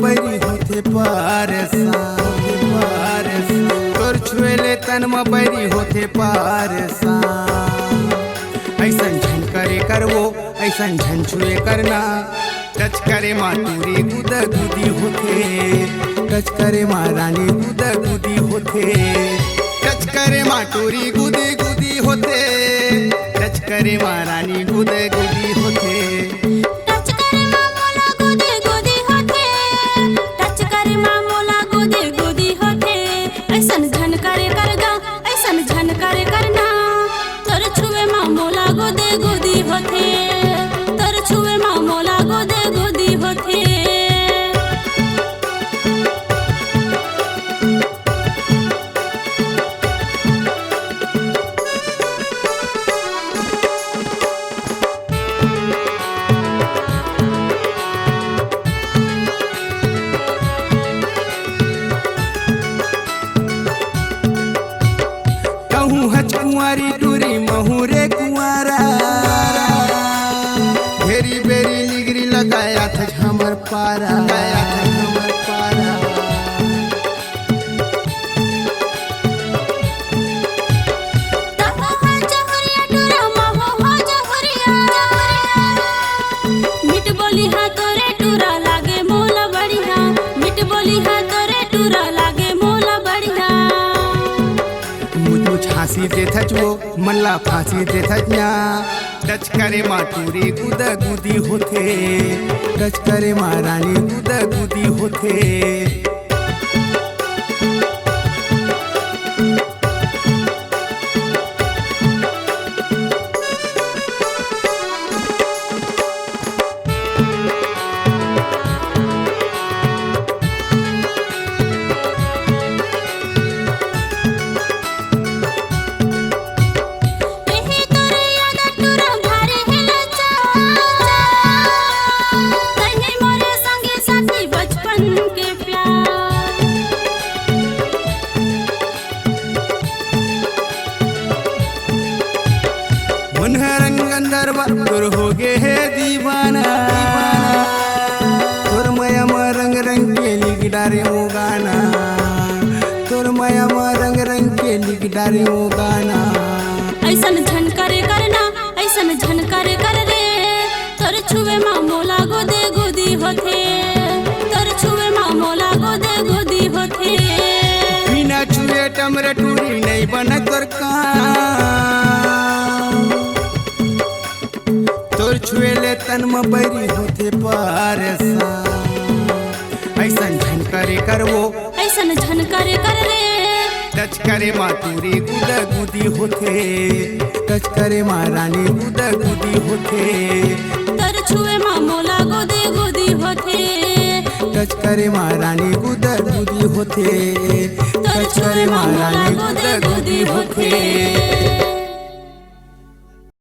बैरी होते पारसान तोर छुएले तन में बैरी होते पारसान ऐसन झन करे करवो ऐसन झन छुए करना टच करे माँ टूरी गुद गुदी होते टच करे माँ रानी गुद गुदी होते टच करे माँ टूरी गुदी गुदी होते टच करे माँ रानी गुद गुदी होते ऐसन झन करे करगा ऐसन झन करे करना तोर छुए माँ मोला गोदे गोदी होते तोर छुए माँ मोला गोदे गोदी होते कुंवारी टूरी महुरे कुंवारा घेरी बेरी लिगरी लगाया था झमर पारा मिट बोली हा तोरे टूरा लागे मोला बढ़िया मिट बोली हा तोरे टूरा लागे मोला बढ़िया फांसी देथच वो मल्ला फांसी देथच ना टच करे माँ टूरी गुद गुदी होते टच करे माँ रानी गुद गुदी होते मन रंग गंधर्वा तोर हो गे है दीवाना तोर माया में रंग रंग के लिगडारे ओ गाना तोर माया में रंग रंग के लिगडारे ओ गाना ऐसन झन करे करना ऐसन झन करे कर रे तोर छुए माँ मोला गोदे गोदी होते तोर छुए माँ मोला गोदे गोदी होते बिना छुए टमरे टूरी नहीं बना तोर तोर छुएले तन में बैरी होते पारसान ऐसन झन करे करवो ऐसन झन करे कर रे टच करे माँ टूरी गुद गुदी होते टच करे माँ रानी गुद गुदी होते तोर छुए माँ मोला गोदे गोदी होते टच करे माँ रानी गुद गुदी होते टच करे माँ रानी गुद गुदी होते।